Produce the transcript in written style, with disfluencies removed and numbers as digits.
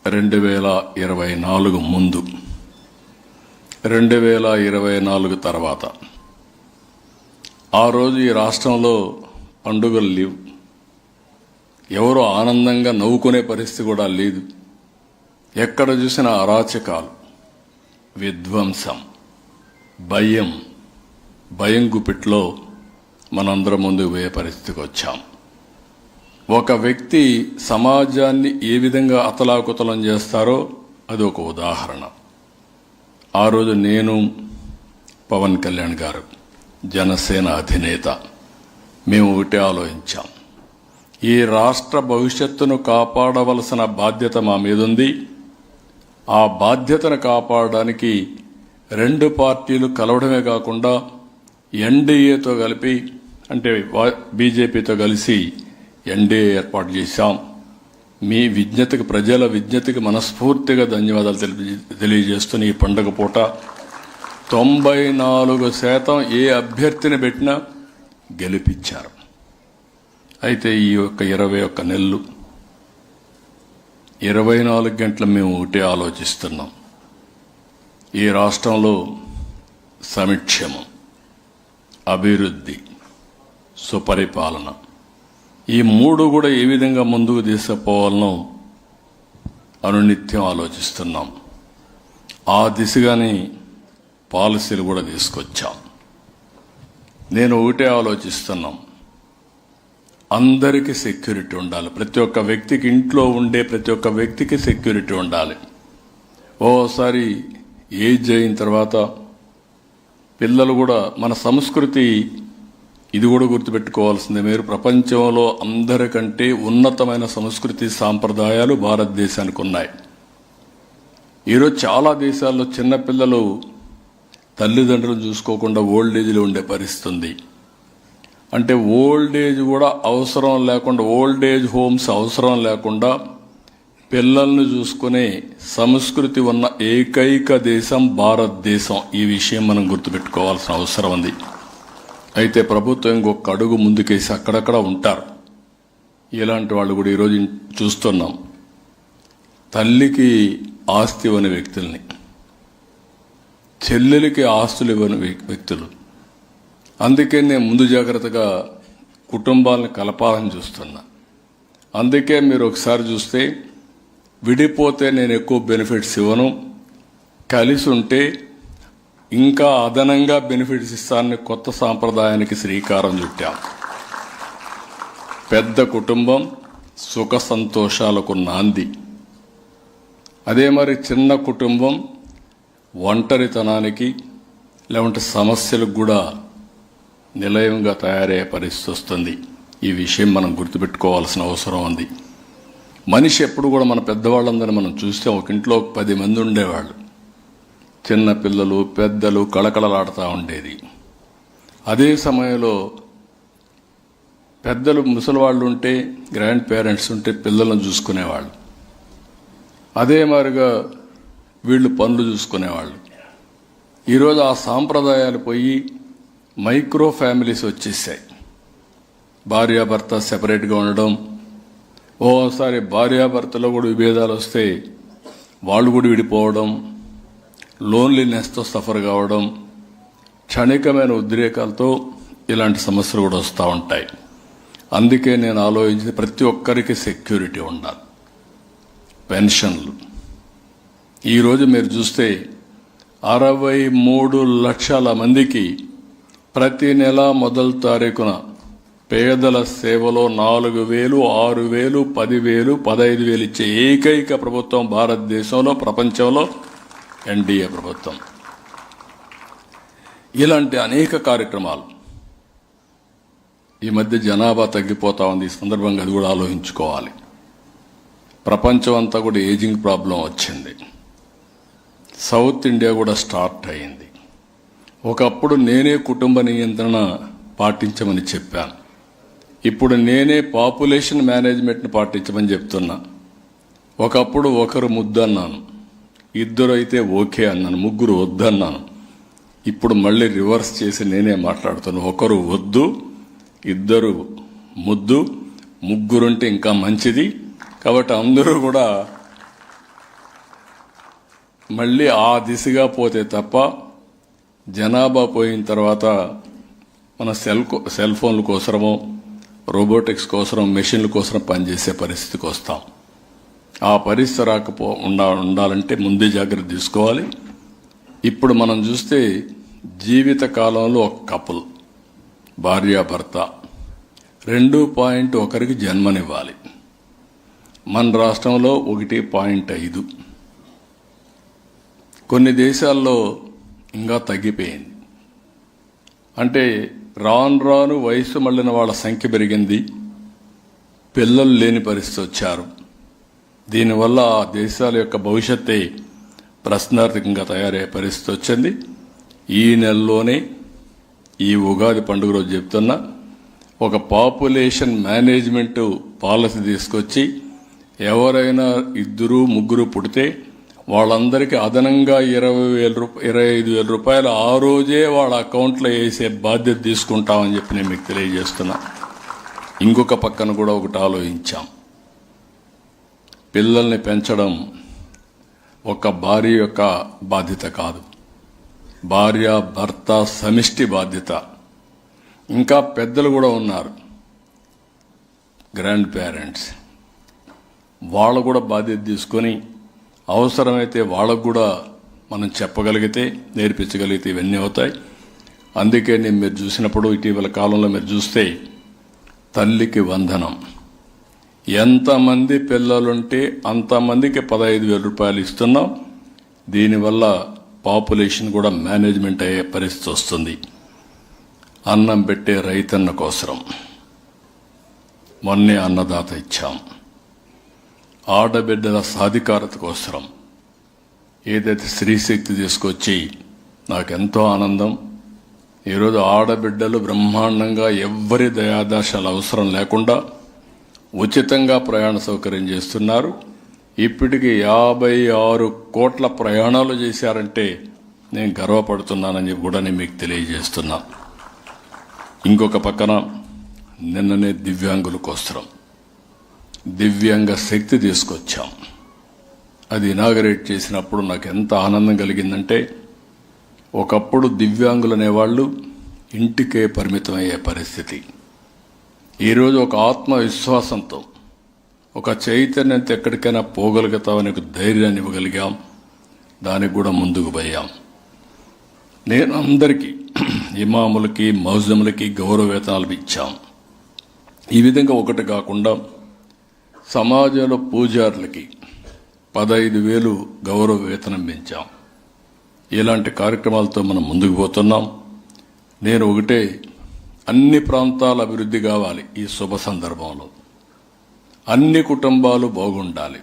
2024 ముందు 2024 తర్వాత ఆ రోజు ఈ రాష్ట్రంలో పండుగలు లేవు. ఎవరు ఆనందంగా నవ్వుకునే పరిస్థితి కూడా లేదు. ఎక్కడ చూసినా అరాచకాలు, విధ్వంసం, భయం గుప్పిట్లో మనందరం ముందుకు పోయే పరిస్థితికి వచ్చాం. ఒక వ్యక్తి సమాజాన్ని ఏ విధంగా అతలాకుతలం చేస్తారో అది ఒక ఉదాహరణ. ఆ రోజు నేను, పవన్ కళ్యాణ్ గారు, జనసేన అధినేత, మేము ఒకటే ఆలోచించాం. ఈ రాష్ట్ర భవిష్యత్తును కాపాడవలసిన బాధ్యత మా మీద ఉంది. ఆ బాధ్యతను కాపాడడానికి రెండు పార్టీలు కలవడమే కాకుండా ఎన్డీఏతో కలిపి, అంటే బీజేపీతో కలిసి ఎన్డీఏ ఏర్పాటు చేశాం. మీ విజ్ఞతకి, ప్రజల విజ్ఞతకి మనస్ఫూర్తిగా ధన్యవాదాలు తెలియజేస్తున్న ఈ పండుగ పూట 94% ఏ అభ్యర్థిని పెట్టినా గెలిపించారు. అయితే ఈ యొక్క 21 నెలలు 24 గంటలు మేము ఒకటే ఆలోచిస్తున్నాం. ఈ రాష్ట్రంలో సంక్షేమం, అభివృద్ధి, సుపరిపాలన, ఈ మూడు కూడా ఏ విధంగా ముందుకు తీసుకుపోవాలనో అనునిత్యం ఆలోచిస్తున్నాం. ఆ దిశగానే పాలసీలు కూడా తీసుకొచ్చాం. నేను ఒకటే ఆలోచిస్తున్నాం, అందరికీ సెక్యూరిటీ ఉండాలి. ప్రతి ఒక్క వ్యక్తికి, ఇంట్లో ఉండే ప్రతి ఒక్క వ్యక్తికి సెక్యూరిటీ ఉండాలి. ఓసారి ఏజ్ అయిన తర్వాత పిల్లలు కూడా, మన సంస్కృతి ఇది కూడా గుర్తుపెట్టుకోవాల్సిందే. మీరు ప్రపంచంలో అందరికంటే ఉన్నతమైన సంస్కృతి సాంప్రదాయాలు భారతదేశానికి ఉన్నాయి. ఈరోజు చాలా దేశాల్లో చిన్నపిల్లలు తల్లిదండ్రులను చూసుకోకుండా ఓల్డ్ ఏజ్లో ఉండే పరిస్థితి ఉంది. అంటే ఓల్డ్ ఏజ్ కూడా అవసరం లేకుండా, ఓల్డ్ ఏజ్ హోమ్స్ అవసరం లేకుండా పిల్లల్ని చూసుకునే సంస్కృతి ఉన్న ఏకైక దేశం భారతదేశం. ఈ విషయం మనం గుర్తుపెట్టుకోవాల్సిన అవసరం ఉంది. అయితే ప్రభుత్వం ఇంకొక అడుగు ముందుకేసి అక్కడక్కడ ఉంటారు. ఇలాంటి వాళ్ళు కూడా ఈరోజు చూస్తున్నాం. తల్లికి ఆస్తి ఇవ్వని వ్యక్తుల్ని, చెల్లెలికి ఆస్తులు ఇవ్వని వ్యక్తులు. అందుకే నేను ముందు జాగ్రత్తగా కుటుంబాలను కలపాలని చూస్తున్నా. అందుకే మీరు ఒకసారి చూస్తే, విడిపోతే నేను ఎక్కువ బెనిఫిట్స్ ఇవ్వను, కలిసి ఉంటే ఇంకా అదనంగా బెనిఫిట్స్ ఇస్తానని కొత్త సాంప్రదాయానికి శ్రీకారం చుట్టాం. పెద్ద కుటుంబం సుఖ సంతోషాలకు నాంది. అదే మరి చిన్న కుటుంబం ఒంటరితనానికి, లేకుంటే సమస్యలకు కూడా నిలయంగా తయారయ్యే పరిస్థితి వస్తుంది. ఈ విషయం మనం గుర్తుపెట్టుకోవాల్సిన అవసరం ఉంది. మనిషి ఎప్పుడు కూడా, మన పెద్దవాళ్ళందరినీ మనం చూస్తే, ఒక ఇంట్లో 10 మంది ఉండేవాళ్ళు. చిన్న పిల్లలు, పెద్దలు కళకళలాడుతూ ఉండేది. అదే సమయంలో పెద్దలు, ముసలివాళ్ళు ఉంటే, గ్రాండ్ పేరెంట్స్ ఉంటే పిల్లలను చూసుకునేవాళ్ళు. అదే మాదిరిగా వీళ్ళు పనులు చూసుకునేవాళ్ళు. ఈరోజు ఆ సాంప్రదాయాలు పోయి మైక్రో ఫ్యామిలీస్ వచ్చేసాయి. భార్యాభర్త సెపరేట్గా ఉండడం, ఓసారి భార్యాభర్తలో కూడా విభేదాలు వస్తే వాళ్ళు కూడా విడిపోవడం, లోన్లీనెస్తో సఫర్ కావడం, క్షణికమైన ఉద్రేకాలతో ఇలాంటి సమస్యలు కూడా వస్తూ ఉంటాయి. అందుకే నేను ఆలోచించి ప్రతి ఒక్కరికి సెక్యూరిటీ ఉండాలి. పెన్షన్లు ఈరోజు మీరు చూస్తే 63 లక్షల మందికి ప్రతి నెల మొదటి తారీఖున పేదల సేవలో 4,000, 6,000, 10,000, 15,000 ఇచ్చే ఏకైక ప్రభుత్వం భారతదేశంలో, ప్రపంచంలో ఎన్డీఏ ప్రభుత్వం. ఇలాంటి అనేక కార్యక్రమాలు. ఈ మధ్య జనాభా తగ్గిపోతా ఉంది. ఈ సందర్భంగా అది కూడా ఆలోచించుకోవాలి. ప్రపంచం అంతా కూడా ఏజింగ్ ప్రాబ్లం వచ్చింది. సౌత్ ఇండియా కూడా స్టార్ట్ అయింది. ఒకప్పుడు నేనే కుటుంబ నియంత్రణ పాటించమని చెప్పాను. ఇప్పుడు నేనే పాపులేషన్ మేనేజ్మెంట్ని పాటించమని చెప్తున్నా. ఒకప్పుడు ఒకరు ముద్దన్నాను, 2 అయితే ఓకే అన్నాను, 3 వద్దన్నాను. ఇప్పుడు మళ్ళీ రివర్స్ చేసి నేనే మాట్లాడుతున్నాను. 1 వద్దు, 2 ముద్దు, 3 ఇంకా మంచిది. కాబట్టి అందరూ కూడా మళ్ళీ ఆ దిశగా పోతే తప్ప జనాభా పోయిన తర్వాత మన సెల్ ఫోన్ల కోసమో రోబోటిక్స్ కోసం మెషిన్ల కోసం పనిచేసే పరిస్థితికి వస్తాం. ఆ పరిస్థితి ఉండాలంటే ముందే జాగ్రత్త తీసుకోవాలి. ఇప్పుడు మనం చూస్తే జీవిత కాలంలో ఒక కపుల్ భార్యాభర్త 2.1 జన్మనివ్వాలి. మన రాష్ట్రంలో 1.5. కొన్ని దేశాల్లో ఇంకా తగ్గిపోయింది. అంటే రాను వయసు మళ్ళిన వాళ్ళ సంఖ్య పెరిగింది, పిల్లలు లేని పరిస్థితి వచ్చారు. దీనివల్ల ఆ దేశాల యొక్క భవిష్యత్తే ప్రశ్నార్థకంగా తయారయ్యే పరిస్థితి వచ్చింది. ఈ నెలలోనే ఈ ఉగాది పండుగ రోజు చెప్తున్నా, ఒక పాపులేషన్ మేనేజ్మెంట్ పాలసీ తీసుకొచ్చి ఎవరైనా 2-3 పుడితే వాళ్ళందరికీ అదనంగా 25,000 రూపాయలు ఆ రోజే వాళ్ళ అకౌంట్లో వేసే బాధ్యత తీసుకుంటామని చెప్పి నేను మీకు తెలియజేస్తున్నా. ఇంకొక పక్కన కూడా ఒకటి ఆలోచించాం. పిల్లల్ని పెంచడం ఒక భార్య యొక్క బాధ్యత కాదు, భార్య భర్త సమిష్టి బాధ్యత. ఇంకా పెద్దలు కూడా ఉన్నారు, గ్రాండ్ పేరెంట్స్. వాళ్ళు కూడా బాధ్యత తీసుకొని అవసరమైతే వాళ్ళకు కూడా మనం చెప్పగలిగితే, నేర్పించగలిగితే ఇవన్నీ అవుతాయి. అందుకే నేను మీరు చూసినప్పుడు ఇటీవల కాలంలో మీరు చూస్తే తల్లికి వందనం, ఎంతమంది పిల్లలుంటే అంతమందికి 15,000 రూపాయలు ఇస్తున్నాం. దీనివల్ల పాపులేషన్ కూడా మేనేజ్మెంట్ అయ్యే పరిస్థితి వస్తుంది. అన్నం పెట్టే రైతన్న కోసరం మొన్నే అన్నదాత ఇచ్చాం. ఆడబిడ్డల సాధికారత కోసరం ఏదైతే స్త్రీశక్తి తీసుకొచ్చి నాకెంతో ఆనందం. ఈరోజు ఆడబిడ్డలు బ్రహ్మాండంగా ఎవ్వరి దయాదాశాలు అవసరం లేకుండా ఉచితంగా ప్రయాణ సౌకర్యం చేస్తున్నారు. ఇప్పటికి 56 కోట్ల ప్రయాణాలు చేశారంటే నేను గర్వపడుతున్నానని కూడా నేను మీకు తెలియజేస్తున్నా. ఇంకొక పక్కన నిన్ననే దివ్యాంగుల కోసరం దివ్యాంగ శక్తి తీసుకొచ్చాం. అది ఇనాగరేట్ చేసినప్పుడు నాకు ఎంత ఆనందం కలిగిందంటే, ఒకప్పుడు దివ్యాంగులు అనేవాళ్ళు ఇంటికే పరిమితం అయ్యే పరిస్థితి. ఈరోజు ఒక ఆత్మవిశ్వాసంతో, ఒక చైతన్యంతో ఎక్కడికైనా పోగలుగుతామని ఒక ధైర్యాన్ని ఇవ్వగలిగాం. దానికి కూడా ముందుకు పోయాం. నేను అందరికీ ఇమాములకి మౌజములకి గౌరవ వేతనాలు ఇచ్చాం. ఈ విధంగా ఒకటి కాకుండా సమాజంలో పూజారులకి 15,000 గౌరవ వేతనం పెంచాం. ఇలాంటి కార్యక్రమాలతో మనం ముందుకు పోతున్నాం. నేను ఒకటే, అన్ని ప్రాంతాల అభివృద్ధి కావాలి. ఈ శుభ సందర్భంలో అన్ని కుటుంబాలు బాగుండాలి.